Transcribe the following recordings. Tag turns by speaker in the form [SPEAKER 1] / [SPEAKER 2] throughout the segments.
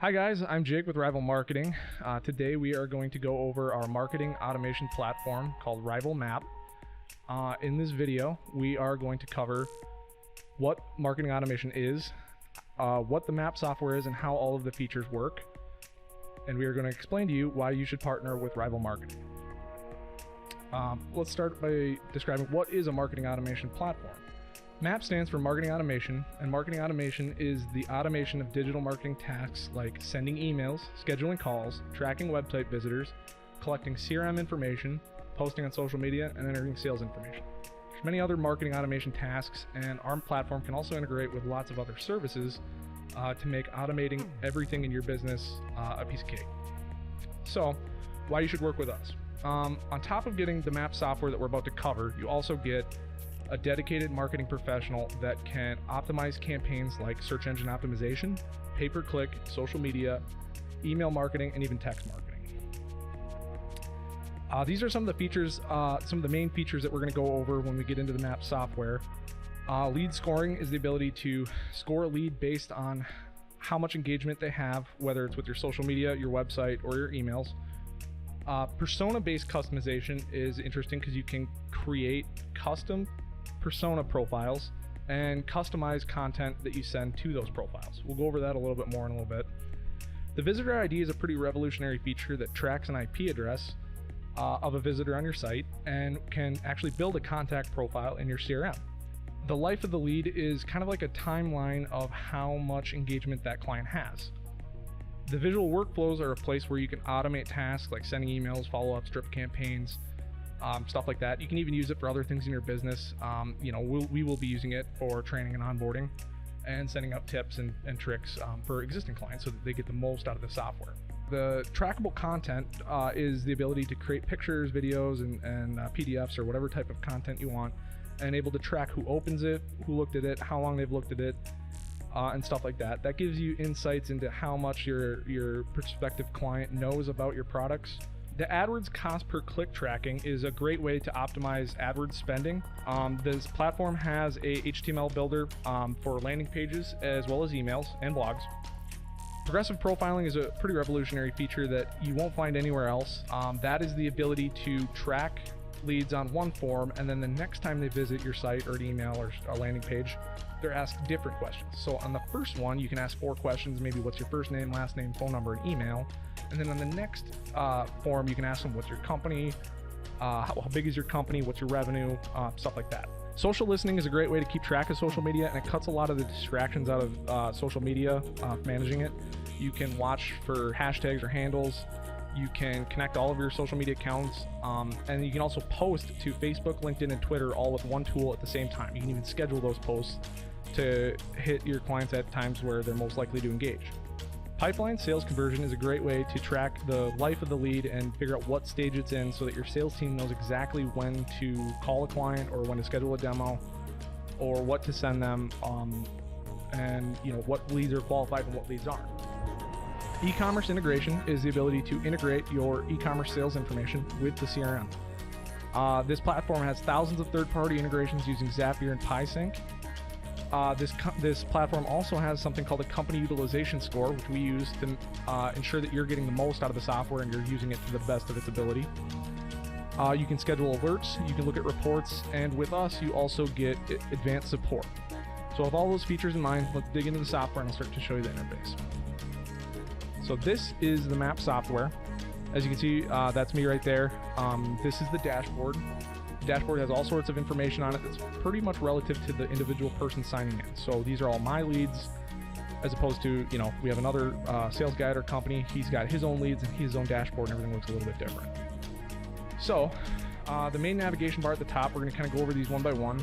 [SPEAKER 1] Hi guys, I'm Jake with Rival Marketing. Today we are going to go over our marketing automation platform called Rival Map. In this video, we are going to cover what marketing automation is, what the map software is, and how all of the features work. And we are going to explain to you why you should partner with Rival Marketing. Let's start by describing what is a marketing automation platform. MAP stands for Marketing Automation, and marketing automation is the automation of digital marketing tasks like sending emails, scheduling calls, tracking website visitors, collecting CRM information, posting on social media, and entering sales information. There's many other marketing automation tasks, and our platform can also integrate with lots of other services to make automating everything in your business a piece of cake. So, why you should work with us? On top of getting the MAP software that we're about to cover, you also get a dedicated marketing professional that can optimize campaigns like search engine optimization, pay-per-click, social media, email marketing, and even text marketing. These are some of the features, some of the main features that we're going to go over when we get into the MAP software. Lead scoring is the ability to score a lead based on how much engagement they have, whether it's with your social media, your website, or your emails. Persona-based customization is interesting because you can create custom persona profiles and customize content that you send to those profiles. We'll go over that a little bit more in a little bit. The visitor ID is a pretty revolutionary feature that tracks an IP address of a visitor on your site and can actually build a contact profile in your CRM. The life of the lead is kind of like a timeline of how much engagement that client has. The visual workflows are a place where you can automate tasks like sending emails, follow-ups, drip campaigns, stuff like that. You can even use it for other things in your business. We will be using it for training and onboarding and sending out tips and tricks for existing clients so that they get the most out of the software. The trackable content is the ability to create pictures, videos, and PDFs or whatever type of content you want, and able to track who opens it, who looked at it, how long they've looked at it, and stuff like that. That gives you insights into how much your prospective client knows about your products. The AdWords cost per click tracking is a great way to optimize AdWords spending. This platform has a HTML builder for landing pages as well as emails and blogs. Progressive profiling is a pretty revolutionary feature that you won't find anywhere else. That is the ability to track leads on one form, and then the next time they visit your site or an email or a landing page, they're asked different questions. So on the first one, you can ask 4 questions, maybe what's your first name, last name, phone number, and email. And then on the next form, you can ask them what's your company, how big is your company, what's your revenue, stuff like that. Social listening is a great way to keep track of social media, and it cuts a lot of the distractions out of social media, managing it. You can watch for hashtags or handles. You can connect all of your social media accounts, and you can also post to Facebook, LinkedIn, and Twitter all with one tool at the same time. You can even schedule those posts to hit your clients at times where they're most likely to engage. Pipeline sales conversion is a great way to track the life of the lead and figure out what stage it's in so that your sales team knows exactly when to call a client or when to schedule a demo or what to send them, and what leads are qualified and what leads aren't. E-commerce integration is the ability to integrate your e-commerce sales information with the CRM. This platform has thousands of third-party integrations using Zapier and PieSync. This platform also has something called a company utilization score, which we use to ensure that you're getting the most out of the software and you're using it to the best of its ability. You can schedule alerts, you can look at reports, and with us, you also get advanced support. So with all those features in mind, let's dig into the software and I'll start to show you the interface. So this is the MAP software. As you can see, that's me right there. This is the dashboard. The dashboard has all sorts of information on it that's pretty much relative to the individual person signing in. So these are all my leads, as opposed to, we have another sales guy at our company. He's got his own leads and his own dashboard, and everything looks a little bit different. So the main navigation bar at the top, we're going to kind of go over these one by one.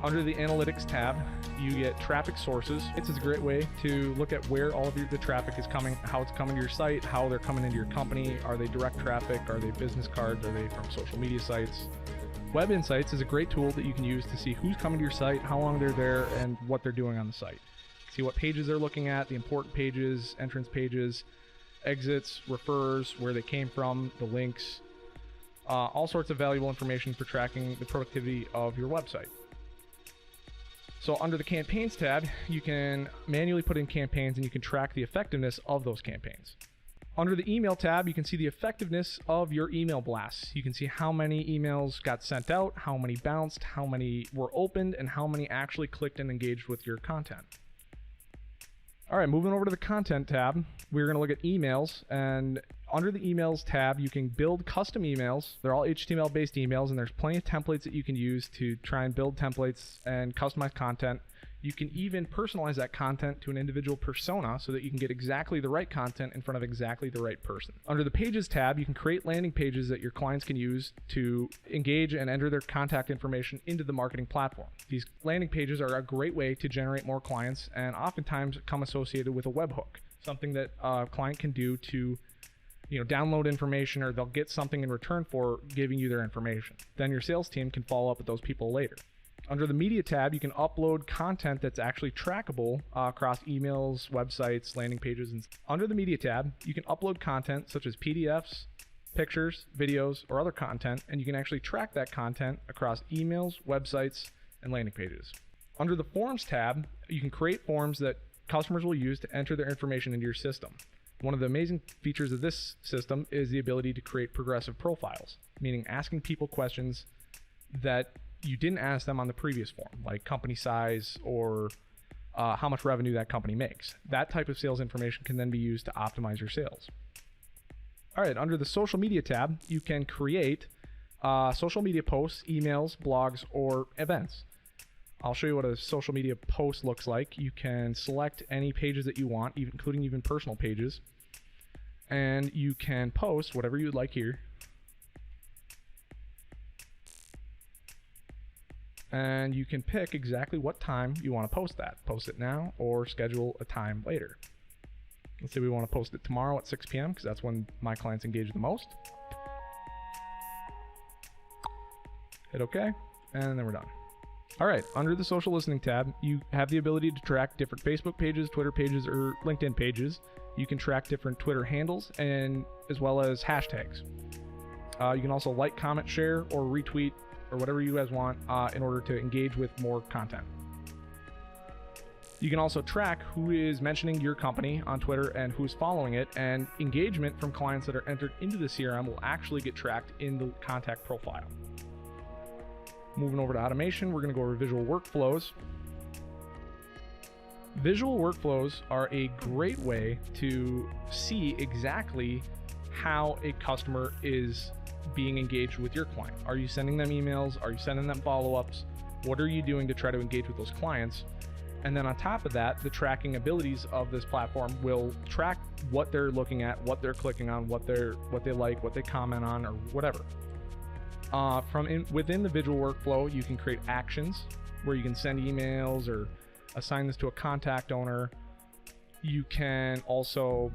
[SPEAKER 1] Under the Analytics tab, you get traffic sources. This is a great way to look at where all of the traffic is coming, how it's coming to your site, how they're coming into your company. Are they direct traffic? Are they business cards? Are they from social media sites? Web Insights is a great tool that you can use to see who's coming to your site, how long they're there, and what they're doing on the site. See what pages they're looking at, the important pages, entrance pages, exits, refers, where they came from, the links, all sorts of valuable information for tracking the productivity of your website. So under the campaigns tab, you can manually put in campaigns and you can track the effectiveness of those campaigns. Under the email tab, you can see the effectiveness of your email blasts. You can see how many emails got sent out, how many bounced, how many were opened, and how many actually clicked and engaged with your content. All right, moving over to the content tab, we're gonna look at emails, and under the emails tab, you can build custom emails. They're all HTML-based emails, and there's plenty of templates that you can use to try and build templates and customize content. You can even personalize that content to an individual persona so that you can get exactly the right content in front of exactly the right person. Under the Pages tab, you can create landing pages that your clients can use to engage and enter their contact information into the marketing platform. These landing pages are a great way to generate more clients and oftentimes come associated with a webhook, something that a client can do to download information, or they'll get something in return for giving you their information. Then your sales team can follow up with those people later. Under the media tab, you can upload content that's actually trackable across emails, websites, landing pages. And under the media tab, you can upload content such as PDFs, pictures, videos, or other content, and you can actually track that content across emails, websites, and landing pages. Under the forms tab, you can create forms that customers will use to enter their information into your system. One of the amazing features of this system is the ability to create progressive profiles, meaning asking people questions that you didn't ask them on the previous form, like company size or how much revenue that company makes. That type of sales information can then be used to optimize your sales. All right, under the social media tab, you can create social media posts, emails, blogs, or events. I'll show you what a social media post looks like. You can select any pages that you want, including even personal pages, and you can post whatever you'd like here. And you can pick exactly what time you want to post that. Post it now or schedule a time later. Let's say we want to post it tomorrow at 6 p.m. because that's when my clients engage the most. Hit OK, and then we're done. All right, under the social listening tab, you have the ability to track different Facebook pages, Twitter pages, or LinkedIn pages. You can track different Twitter handles and as well as hashtags. You can also like, comment, share, or retweet, or whatever you guys want in order to engage with more content. You can also track who is mentioning your company on Twitter and who's following it, and engagement from clients that are entered into the CRM will actually get tracked in the contact profile. Moving over to automation, we're going to go over visual workflows. Visual workflows are a great way to see exactly how a customer is being engaged with your client. Are you sending them emails? Are you sending them follow-ups? What are you doing to try to engage with those clients? And then on top of that, the tracking abilities of this platform will track what they're looking at, what they're clicking on, what they like, what they comment on, or whatever. Within the visual workflow, you can create actions where you can send emails or assign this to a contact owner. You can also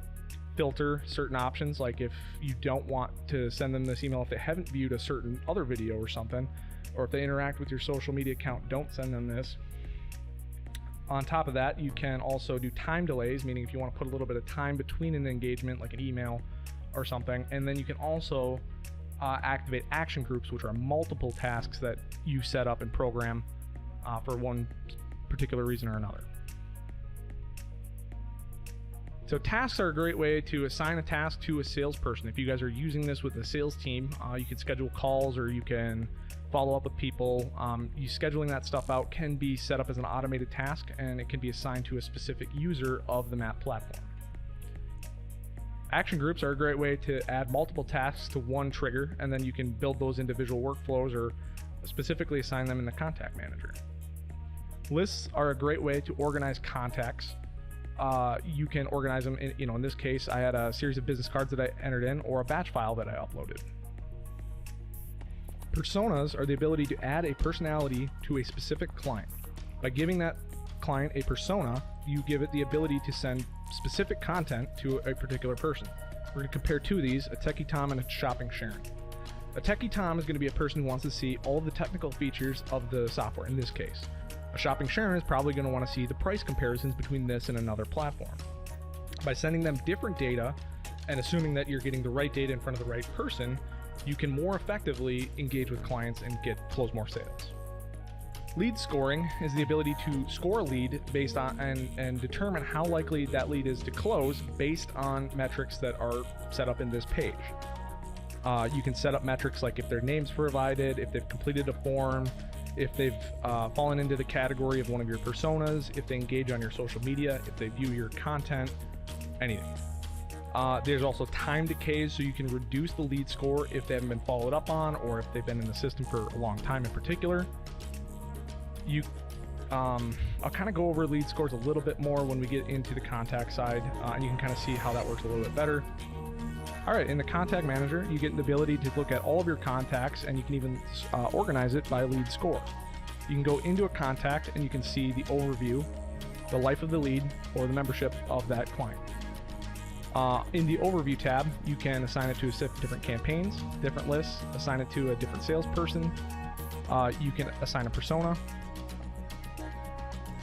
[SPEAKER 1] filter certain options, like if you don't want to send them this email if they haven't viewed a certain other video or something, or if they interact with your social media account, don't send them this. On top of that, you can also do time delays, meaning if you want to put a little bit of time between an engagement, like an email or something. And then you can also activate action groups, which are multiple tasks that you set up and program for one particular reason or another. So tasks are a great way to assign a task to a salesperson. If you guys are using this with a sales team, you can schedule calls or you can follow up with people. Scheduling that stuff out can be set up as an automated task, and it can be assigned to a specific user of the MAP platform. Action groups are a great way to add multiple tasks to one trigger, and then you can build those individual workflows or specifically assign them in the contact manager. Lists are a great way to organize contacts. You can organize them in this case, I had a series of business cards that I entered in, or a batch file that I uploaded. Personas are the ability to add a personality to a specific client. By giving that client a persona, you give it the ability to send specific content to a particular person. We're going to compare two of these, a Techie Tom and a Shopping Sharon. A Techie Tom is going to be a person who wants to see all the technical features of the software in this case. A Shopping Sharon is probably going to want to see the price comparisons between this and another platform. By sending them different data and assuming that you're getting the right data in front of the right person, you can more effectively engage with clients and close more sales. Lead scoring is the ability to score a lead based on and determine how likely that lead is to close based on metrics that are set up in this page. You can set up metrics like if their name's provided, if they've completed a form, if they've fallen into the category of one of your personas, if they engage on your social media, if they view your content, anything. There's also time decays, so you can reduce the lead score if they haven't been followed up on or if they've been in the system for a long time in particular. I'll kind of go over lead scores a little bit more when we get into the contact side, and you can kind of see how that works a little bit better. All right, in the contact manager, you get the ability to look at all of your contacts, and you can even organize it by lead score. You can go into a contact and you can see the overview, the life of the lead, or the membership of that client. In the overview tab, you can assign it to different campaigns, different lists, assign it to a different salesperson. You can assign a persona.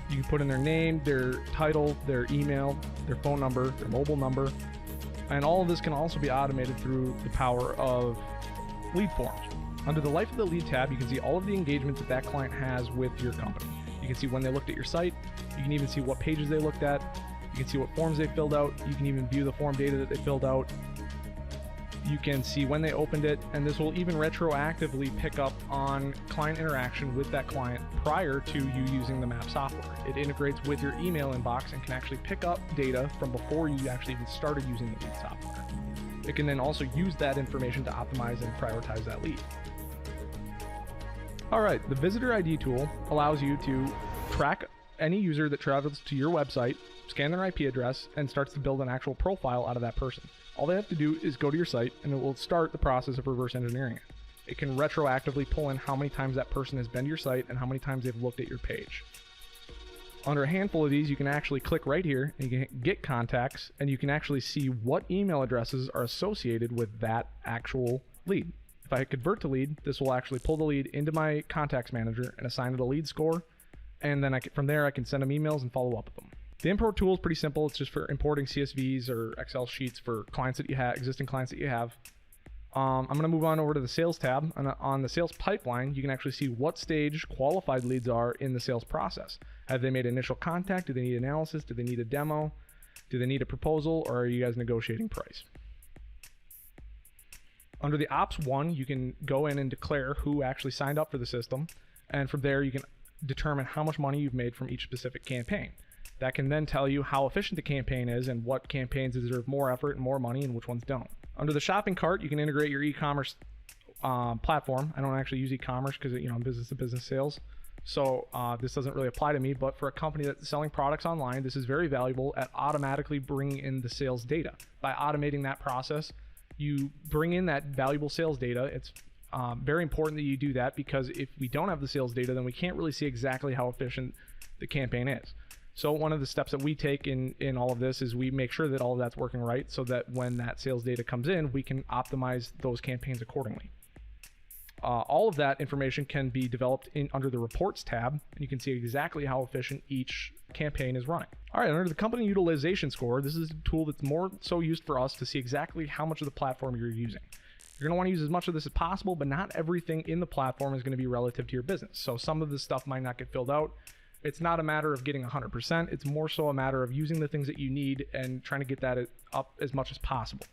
[SPEAKER 1] You can put in their name, their title, their email, their phone number, their mobile number, and all of this can also be automated through the power of lead forms. Under the Life of the Lead tab, you can see all of the engagement that client has with your company. You can see when they looked at your site. You can even see what pages they looked at. You can see what forms they filled out. You can even view the form data that they filled out. You can see when they opened it, and this will even retroactively pick up on client interaction with that client prior to you using the map software. It integrates with your email inbox and can actually pick up data from before you actually even started using the lead software. It can then also use that information to optimize and prioritize that lead. All right, the Visitor ID tool allows you to track any user that travels to your website, scan their IP address, and starts to build an actual profile out of that person. All they have to do is go to your site, and it will start the process of reverse engineering it. It can retroactively pull in how many times that person has been to your site and how many times they've looked at your page. Under a handful of these, you can actually click right here, and you can get contacts, and you can actually see what email addresses are associated with that actual lead. If I convert to lead, this will actually pull the lead into my contacts manager and assign it a lead score, and then from there I can send them emails and follow up with them. The import tool is pretty simple. It's just for importing CSVs or Excel sheets for clients that you have, existing clients that you have. I'm going to move on over to the sales tab, and on the sales pipeline, you can actually see what stage qualified leads are in the sales process. Have they made initial contact? Do they need analysis? Do they need a demo? Do they need a proposal? Or are you guys negotiating price? Under the Ops 1, you can go in and declare who actually signed up for the system, and from there you can determine how much money you've made from each specific campaign. That can then tell you how efficient the campaign is and what campaigns deserve more effort and more money and which ones don't. Under the shopping cart, you can integrate your e-commerce platform. I don't actually use e-commerce because I'm business-to-business sales, so this doesn't really apply to me, but for a company that's selling products online, this is very valuable at automatically bringing in the sales data. By automating that process, you bring in that valuable sales data. It's very important that you do that, because if we don't have the sales data, then we can't really see exactly how efficient the campaign is. So one of the steps that we take in all of this is we make sure that all of that's working right, so that when that sales data comes in, we can optimize those campaigns accordingly. All of that information can be developed under the Reports tab, and you can see exactly how efficient each campaign is running. All right, under the Company Utilization Score, this is a tool that's more so used for us to see exactly how much of the platform you're using. You're going to want to use as much of this as possible, but not everything in the platform is going to be relative to your business. So some of this stuff might not get filled out. It's not a matter of getting 100%. It's more so a matter of using the things that you need and trying to get that up as much as possible.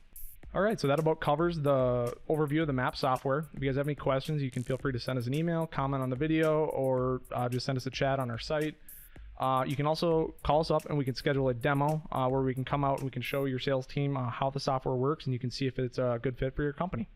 [SPEAKER 1] All right, so that about covers the overview of the map software. If you guys have any questions, you can feel free to send us an email, comment on the video, or just send us a chat on our site. You can also call us up and we can schedule a demo where we can come out and we can show your sales team how the software works, and you can see if it's a good fit for your company.